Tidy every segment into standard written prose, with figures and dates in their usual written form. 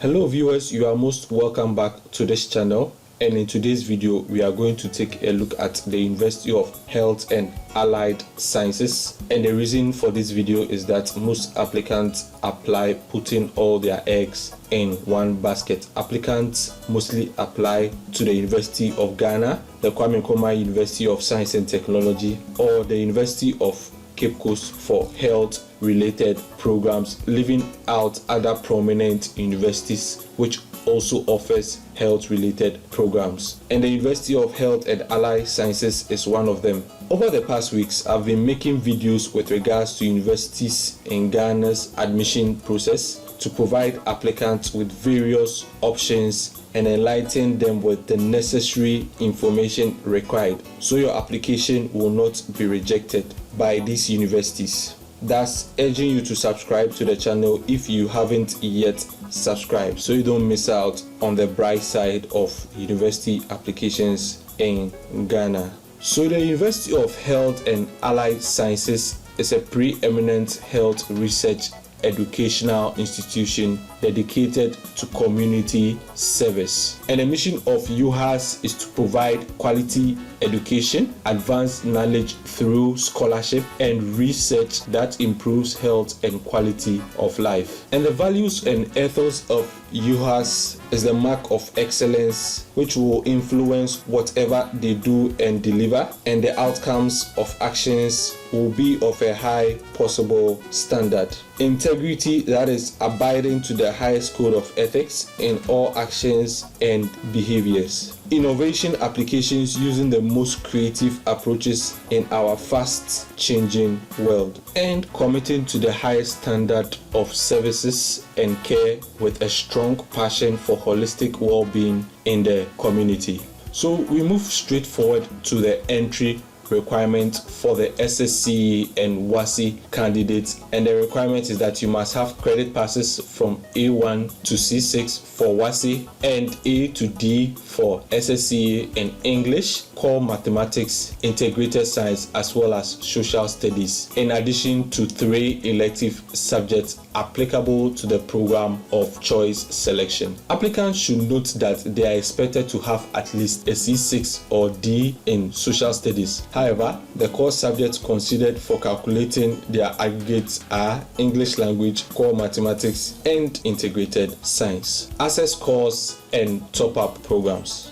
Hello viewers, you are most welcome back to this channel, and in today's video we are going to take a look at the University of Health and Allied Sciences. And the reason for this video is that most applicants apply putting all their eggs in one basket. Applicants mostly apply to the University of Ghana, the Kwame Nkrumah University of Science and Technology, or the University of Cape Coast for health related programs, leaving out other prominent universities which also offers health related programs, and the University of Health and Allied Sciences is one of them. Over the past weeks, I've been making videos with regards to universities in Ghana's admission process to provide applicants with various options and enlighten them with the necessary information required so your application will not be rejected by these universities. Thus, urging you to subscribe to the channel if you haven't yet subscribed, so you don't miss out on the bright side of university applications in Ghana. So the University of Health and Allied Sciences is a preeminent health research educational institution dedicated to community service. And the mission of UHAS is to provide quality education, advanced knowledge through scholarship, and research that improves health and quality of life. And the values and ethos of UHAS is the mark of excellence which will influence whatever they do and deliver, and the outcomes of actions will be of a high possible standard. Integrity, that is abiding to the highest code of ethics in all actions and behaviors. Innovation applications using the most creative approaches in our fast changing world, and committing to the highest standard of services and care with a strong passion for holistic well-being in the community. So we move straight forward to the entry requirement for the SSCE and WASSCE candidates, and the requirement is that you must have credit passes from A1 to C6 for WASSCE and A to D for SSCE in English, core mathematics, integrated science, as well as social studies, in addition to 3 elective subjects applicable to the program of choice selection. Applicants should note that they are expected to have at least a C6 or D in social studies. However, the core subjects considered for calculating their aggregates are English language, core mathematics, and integrated science. Access course and top-up programs.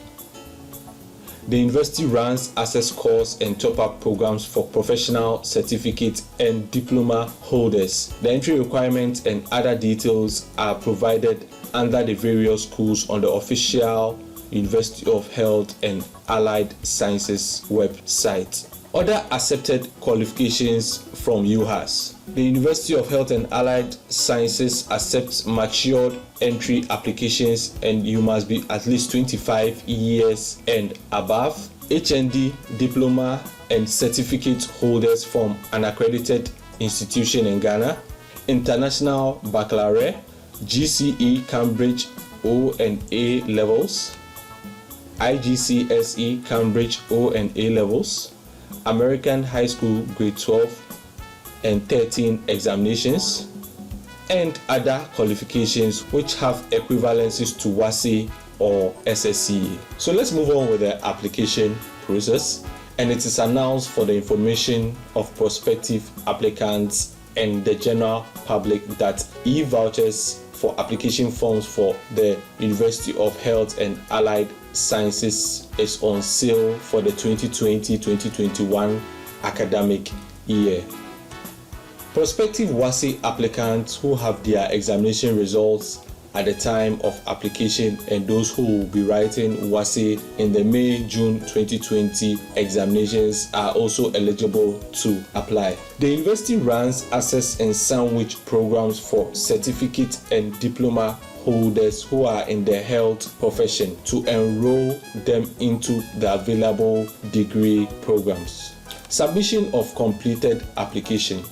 The university runs access course and top-up programs for professional, certificate, and diploma holders. The entry requirements and other details are provided under the various schools on the official University of Health and Allied Sciences website. Other accepted qualifications from UHAS. The University of Health and Allied Sciences accepts matured entry applications, and you must be at least 25 years and above. HND, diploma, and certificate holders from an accredited institution in Ghana. International Baccalaureate, GCE, Cambridge O and A levels, IGCSE, Cambridge O and A levels, American High School Grade 12 and 13 examinations, and other qualifications which have equivalencies to WASSCE or SSCE. So let's move on with the application process, and it is announced for the information of prospective applicants and the general public that e-vouchers for application forms for the University of Health and Allied Sciences is on sale for the 2020-2021 academic year. Prospective WASSCE applicants who have their examination results at the time of application, and those who will be writing WASSCE in the May-June 2020 examinations are also eligible to apply. The university runs access and sandwich programs for certificate and diploma holders who are in the health profession to enroll them into the available degree programs. Submission of completed application,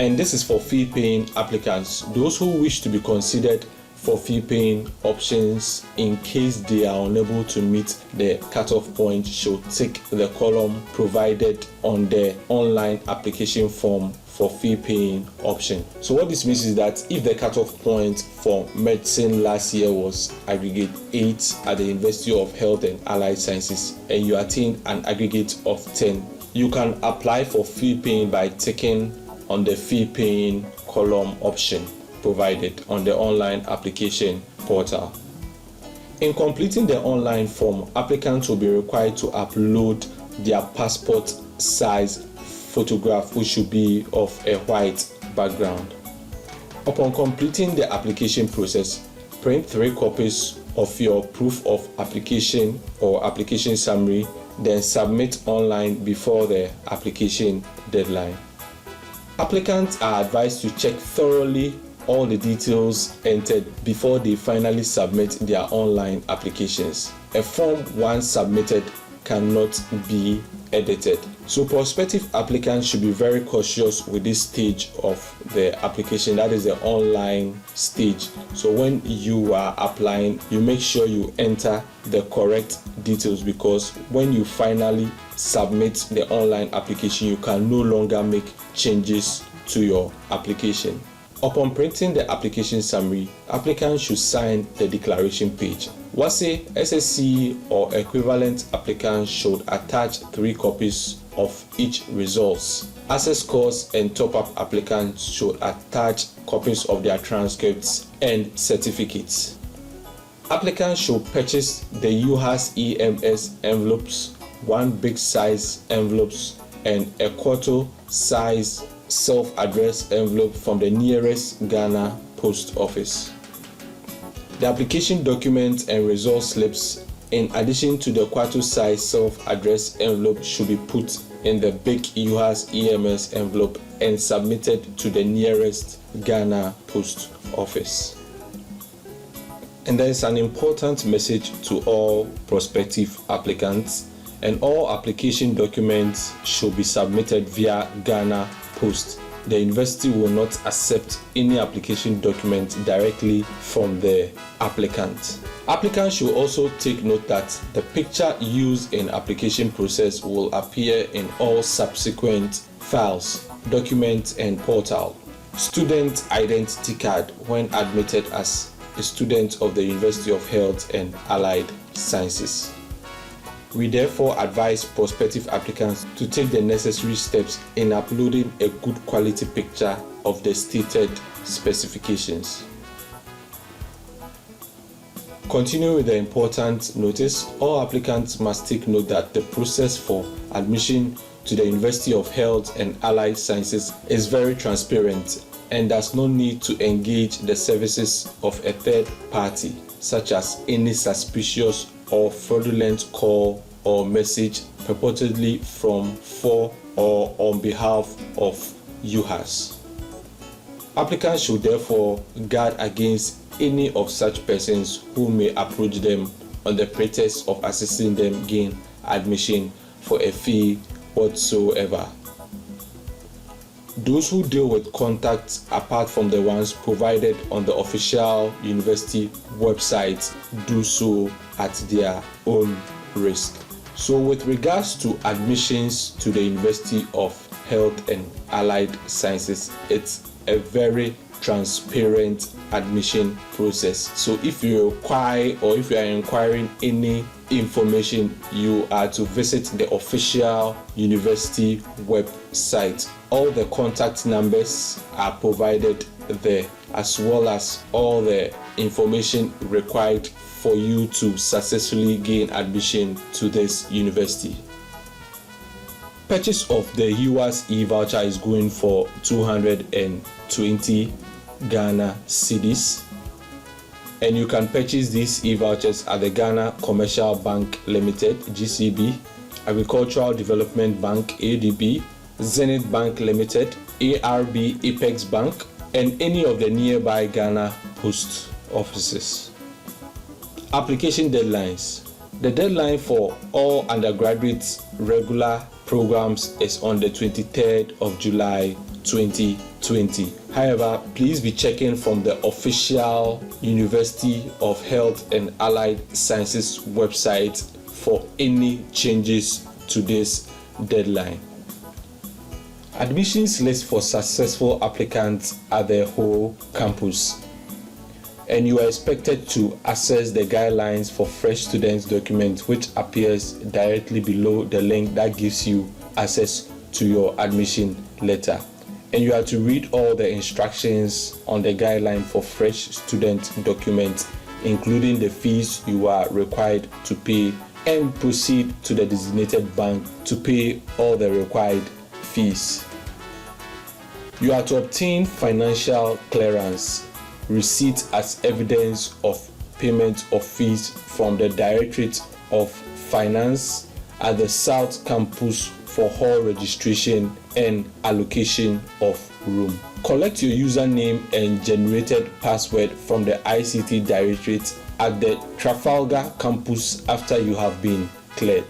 and this is for fee-paying applicants. Those who wish to be considered for fee-paying options in case they are unable to meet the cutoff point should tick the column provided on the online application form for fee paying option. So what this means is that if the cutoff point for medicine last year was aggregate 8 at the University of Health and Allied Sciences and you attained an aggregate of 10, you can apply for fee paying by ticking on the fee paying column option provided on the online application portal. In completing the online form, applicants will be required to upload their passport size photograph, which should be of a white background. Upon completing the application process, print 3 copies of your proof of application or application summary, then submit online before the application deadline. Applicants are advised to check thoroughly all the details entered before they finally submit their online applications. A form once submitted cannot be edited. So prospective applicants should be very cautious with this stage of the application, that is the online stage. So when you are applying, you make sure you enter the correct details, because when you finally submit the online application, you can no longer make changes to your application. Upon printing the application summary, applicants should sign the declaration page. WASSCE, SSC or equivalent applicants should attach 3 copies of each results. Access course and top-up applicants should attach copies of their transcripts and certificates. Applicants should purchase the UHAS EMS envelopes, 1 big size envelopes and a quarter size self-addressed envelope from the nearest Ghana post office. The application documents and result slips, in addition to the quarter size self-addressed envelope, should be put in the big UHAS EMS envelope and submitted to the nearest Ghana post office. And there is an important message to all prospective applicants, and all application documents should be submitted via Ghana Post. The university will not accept any application document directly from the applicant. Applicants should also take note that the picture used in application process will appear in all subsequent files, documents and portal. Student identity card when admitted as a student of the University of Health and Allied Sciences. We therefore advise prospective applicants to take the necessary steps in uploading a good quality picture of the stated specifications. Continue with the important notice. All applicants must take note that the process for admission to the University of Health and Allied Sciences is very transparent and does not need to engage the services of a third party, such as any suspicious or fraudulent call or message purportedly from, for, or on behalf of UHAS. Applicants should therefore guard against any of such persons who may approach them on the pretext of assisting them gain admission for a fee whatsoever. Those who deal with contacts apart from the ones provided on the official university website do so at their own risk. So with regards to admissions to the University of Health and Allied Sciences, it's a very transparent admission process. So if you require or if you are inquiring any information, you are to visit the official university website. All the contact numbers are provided there, as well as all the information required for you to successfully gain admission to this university. Purchase of the UHAS e-voucher is going for 220 Ghana cedis, and you can purchase these e-vouchers at the Ghana Commercial Bank Limited (GCB), Agricultural Development Bank (ADB), Zenith Bank Limited, ARB Apex Bank, and any of the nearby Ghana post offices. Application deadlines. The deadline for all undergraduate regular programs is on the 23rd of July 2020. However, please be checking from the official University of Health and Allied Sciences website for any changes to this deadline. Admissions list for successful applicants at the whole campus, and you are expected to access the guidelines for fresh students document, which appears directly below the link that gives you access to your admission letter. And you have to read all the instructions on the guideline for fresh student document, including the fees you are required to pay, and proceed to the designated bank to pay all the required fees. You are to obtain financial clearance receipt as evidence of payment of fees from the Directorate of Finance at the South Campus for hall registration and allocation of room. Collect your username and generated password from the ICT Directorate at the Trafalgar campus after you have been cleared.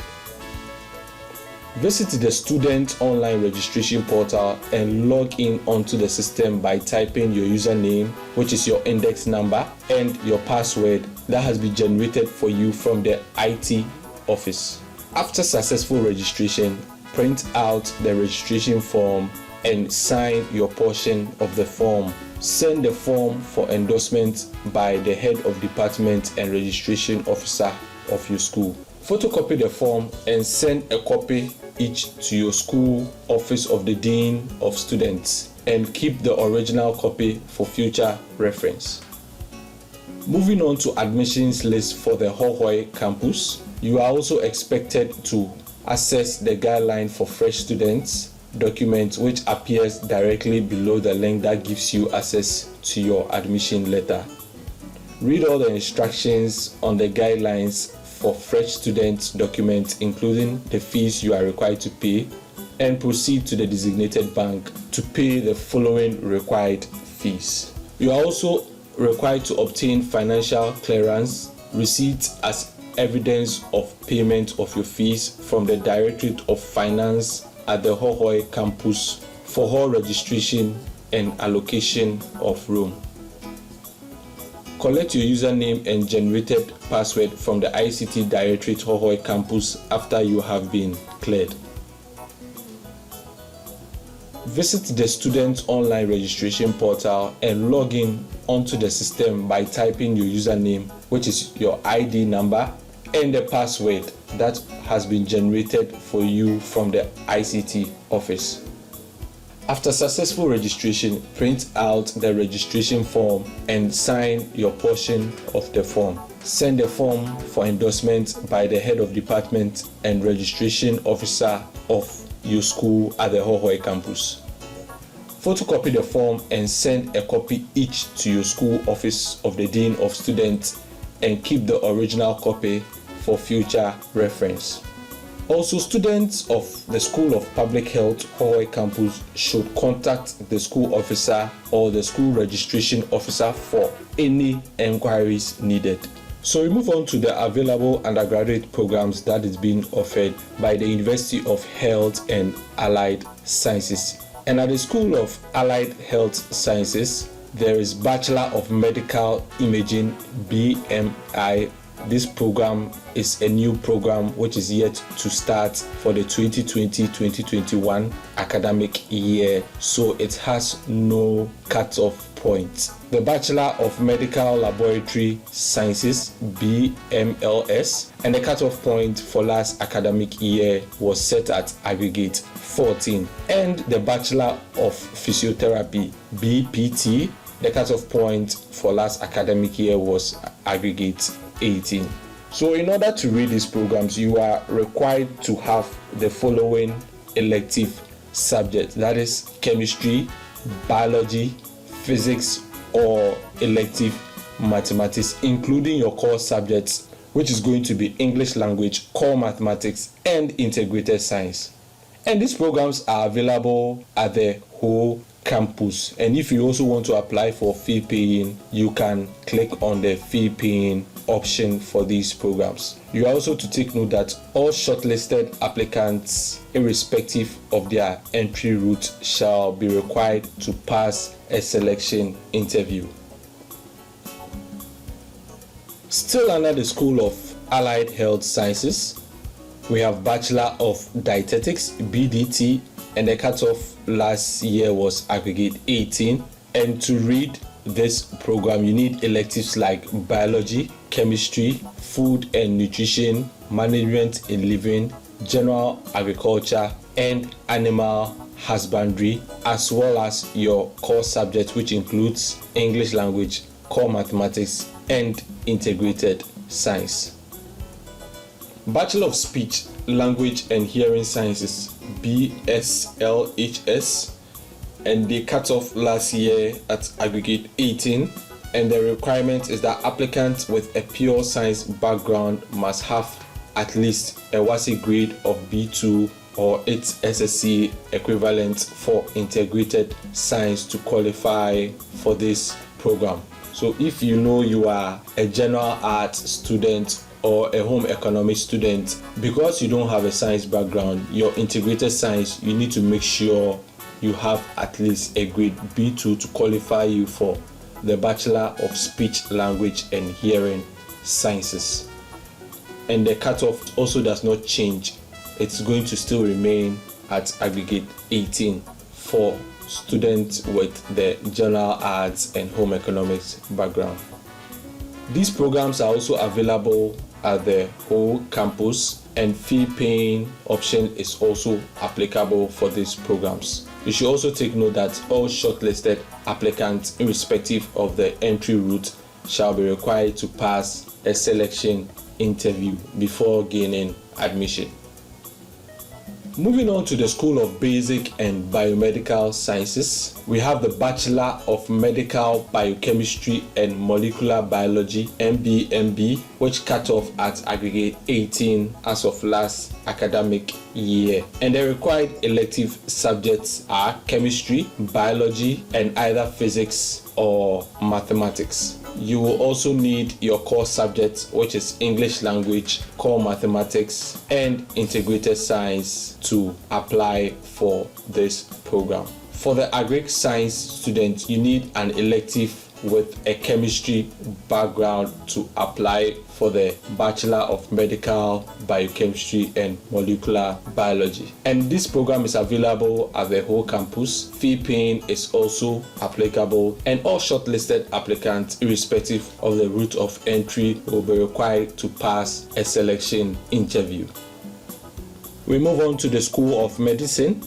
Visit the student online registration portal and log in onto the system by typing your username, which is your index number, and your password that has been generated for you from the IT office. After successful registration, print out the registration form and sign your portion of the form. Send the form for endorsement by the head of department and registration officer of your school. Photocopy the form and send a copy each to your school office of the Dean of Students, and keep the original copy for future reference. Moving on to admissions list for the Hohoi campus, you are also expected to access the guideline for fresh students document, which appears directly below the link that gives you access to your admission letter. Read all the instructions on the guidelines for fresh student documents, including the fees you are required to pay, and proceed to the designated bank to pay the following required fees. You are also required to obtain financial clearance receipt as evidence of payment of your fees from the Directorate of Finance at the Hohoi campus for hall registration and allocation of room. Collect your username and generated password from the ICT Directorate Hohoi campus after you have been cleared. Visit the student online registration portal and log in onto the system by typing your username, which is your ID number, and the password that has been generated for you from the ICT office. After successful registration, print out the registration form and sign your portion of the form. Send the form for endorsement by the head of department and registration officer of your school at the Hohoi campus. Photocopy the form and send a copy each to your school office of the Dean of Students, and keep the original copy for future reference. Also, students of the School of Public Health Hohoi campus should contact the school officer or the school registration officer for any enquiries needed. So we move on to the available undergraduate programs that is being offered by the University of Health and Allied Sciences. And at the School of Allied Health Sciences, there is Bachelor of Medical Imaging, BMI. This program is a new program which is yet to start for the 2020-2021 academic year, so it has no cutoff point. The Bachelor of Medical Laboratory Sciences, BMLS, and the cutoff point for last academic year was set at aggregate 14. And the Bachelor of Physiotherapy, BPT, the cutoff point for last academic year was aggregate 18. So in order to read these programs, you are required to have the following elective subjects, that is chemistry, biology, physics, or elective mathematics, including your core subjects, which is going to be English language, core mathematics, and integrated science. And these programs are available at the whole campus. And if you also want to apply for fee paying, you can click on the fee paying option for these programs. You are also to take note that all shortlisted applicants, irrespective of their entry route, shall be required to pass a selection interview. Still under the School of Allied Health Sciences, we have Bachelor of Dietetics, BDT, and the cutoff last year was aggregate 18. And to read this program, you need electives like biology, chemistry, food and nutrition, management in living, general agriculture, and animal husbandry, as well as your core subject, which includes English language, core mathematics, and integrated science. Bachelor of Speech, Language and Hearing Sciences, BSLHS, and they cut off last year at aggregate 18, and the requirement is that applicants with a pure science background must have at least a WASSCE grade of B2 or its SSC equivalent for integrated science to qualify for this program. So if you know you are a general arts student or a home economics student, because you don't have a science background, your integrated science, you need to make sure you have at least a grade B2 to qualify you for the Bachelor of Speech, Language and Hearing Sciences. And the cutoff also does not change. It's going to still remain at aggregate 18 for students with the general arts and home economics background. These programs are also available at the whole campus, and fee paying option is also applicable for these programs. You should also take note that all shortlisted applicants, irrespective of the entry route, shall be required to pass a selection interview before gaining admission. Moving on to the School of Basic and Biomedical Sciences, we have the Bachelor of Medical Biochemistry and Molecular Biology, MBMB, which cut off at aggregate 18 as of last academic year. And the required elective subjects are chemistry, biology, and either physics or mathematics. You will also need your core subjects, which is English language, core mathematics, and integrated science to apply for this program. For the agric science student, you need an elective with a chemistry background to apply for the Bachelor of Medical Biochemistry and Molecular Biology. And this program is available at the whole campus. Fee paying is also applicable, and all shortlisted applicants, irrespective of the route of entry, will be required to pass a selection interview. We move on to the School of Medicine.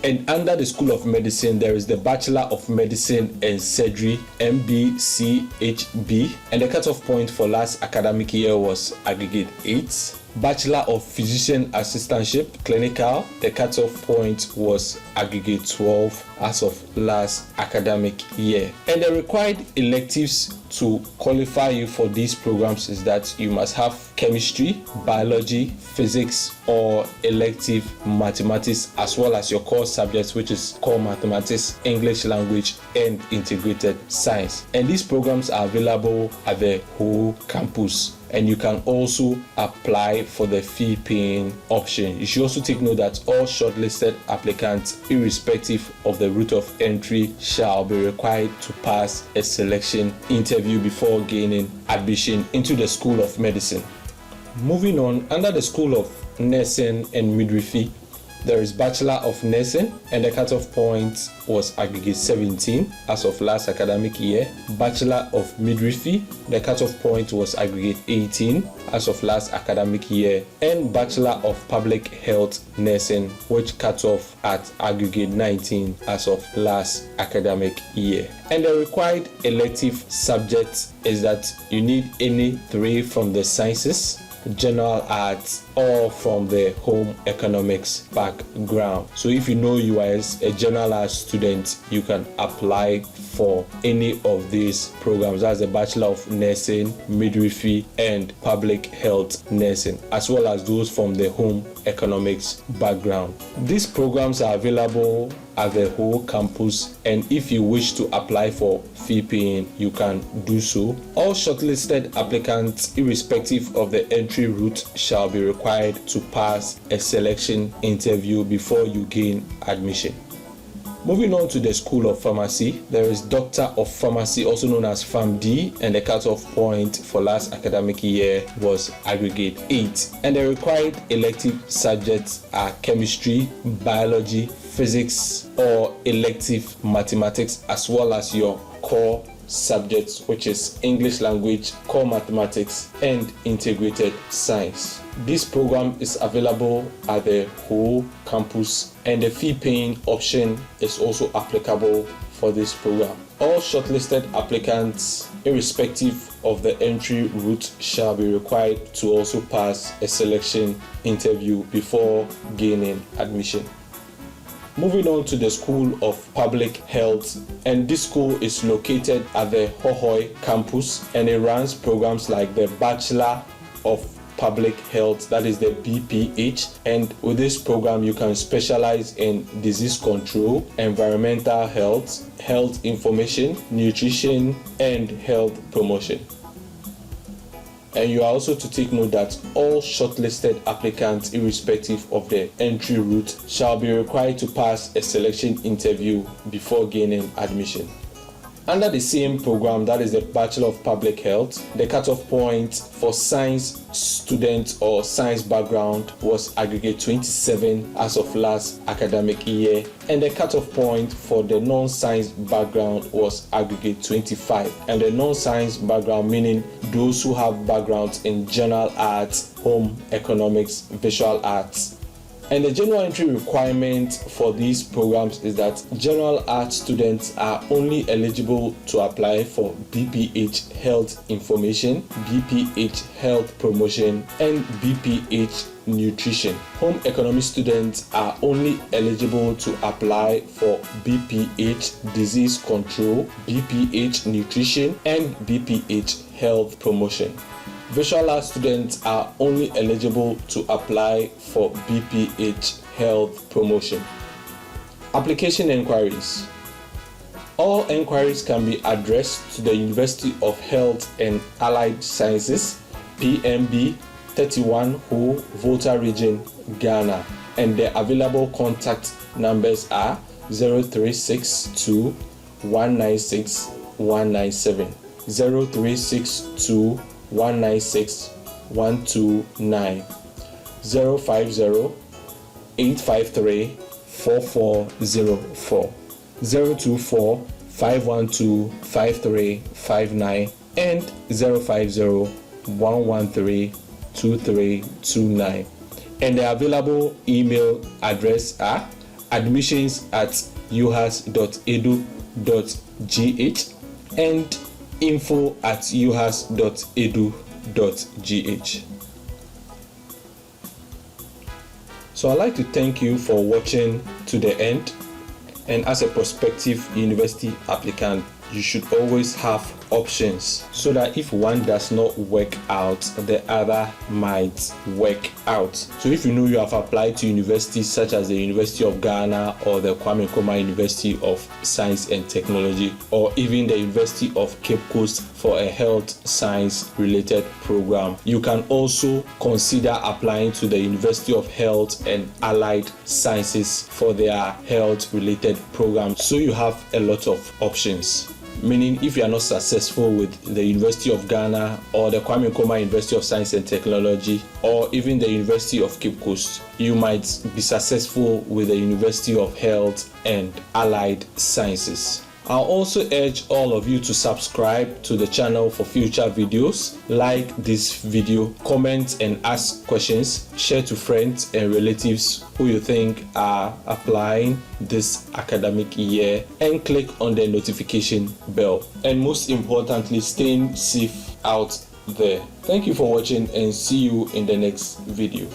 And under the School of Medicine, there is the Bachelor of Medicine and Surgery, MBCHB, and the cutoff point for last academic year was aggregate 8. Bachelor of Physician Assistantship, Clinical, the cutoff point was aggregate 12 as of last academic year. And the required electives to qualify you for these programs is that you must have chemistry, biology, physics, or elective mathematics, as well as your core subjects, which is core mathematics, English language, and integrated science. And these programs are available at the whole campus, and you can also apply for the fee paying option. You should also take note that all shortlisted applicants, irrespective of the route of entry, shall be required to pass a selection interview before gaining admission into the School of Medicine. Moving on, under the School of Nursing and Midwifery, there is Bachelor of Nursing, and the cutoff point was aggregate 17 as of last academic year. Bachelor of Midwifery, the cutoff point was aggregate 18 as of last academic year, and Bachelor of Public Health Nursing, which cut off at aggregate 19 as of last academic year. And the required elective subject is that you need any 3 from the sciences, general arts, or from the home economics background. So if you know you are a general arts student, you can apply for any of these programs. That's the Bachelor of Nursing, Midwifery, and Public Health Nursing, as well as those from the home economics background. These programs are available at the whole campus, and if you wish to apply for fee paying, you can do so. All shortlisted applicants, irrespective of the entry route, shall be required to pass a selection interview before you gain admission. Moving on to the School of Pharmacy, there is Doctor of Pharmacy, also known as PharmD, and the cutoff point for last academic year was aggregate 8. And the required elective subjects are chemistry, biology, physics, or elective mathematics, as well as your core subjects, which is English language, core mathematics, and integrated science. This program is available at the whole campus, and the fee paying option is also applicable for this program. All shortlisted applicants, irrespective of the entry route, shall be required to also pass a selection interview before gaining admission. Moving on to the School of Public Health, and this school is located at the Hohoi campus, and it runs programs like the Bachelor of Public Health, that is the BPH, and with this program you can specialize in disease control, environmental health, health information, nutrition, and health promotion. And you are also to take note that all shortlisted applicants, irrespective of the entry route, shall be required to pass a selection interview before gaining admission. Under the same program, that is the Bachelor of Public Health, the cutoff point for science students or science background was aggregate 27 as of last academic year, and the cutoff point for the non-science background was aggregate 25. And the non-science background meaning those who have backgrounds in general arts, home economics, visual arts. And the general entry requirement for these programs is that general arts students are only eligible to apply for BPH Health Information, BPH Health Promotion, and BPH Nutrition. Home economics students are only eligible to apply for BPH Disease Control, BPH Nutrition, and BPH Health Promotion. Visual arts students are only eligible to apply for BPH Health Promotion. Application enquiries. All enquiries can be addressed to the University of Health and Allied Sciences, PMB 31 Ho, Volta Region, Ghana, and the available contact numbers are 0362 196 197, 0362 196 129, 050 853 4404, 024 512 5359, and 050 113 2329. And the available email address are admissions@uhas.edu.gh and info@uhas.edu.gh. So I'd like to thank you for watching to the end, and as a prospective university applicant, you should always have options so that if one does not work out, the other might work out. So if you know you have applied to universities such as the University of Ghana or the Kwame Nkrumah University of Science and Technology, or even the University of Cape Coast for a health science related program, you can also consider applying to the University of Health and Allied Sciences for their health related program. So you have a lot of options. Meaning, if you are not successful with the University of Ghana or the Kwame Nkrumah University of Science and Technology, or even the University of Cape Coast, you might be successful with the University of Health and Allied Sciences. I'll also urge all of you to subscribe to the channel for future videos, like this video, comment and ask questions, share to friends and relatives who you think are applying this academic year, and click on the notification bell. And most importantly, staying safe out there. Thank you for watching and see you in the next video.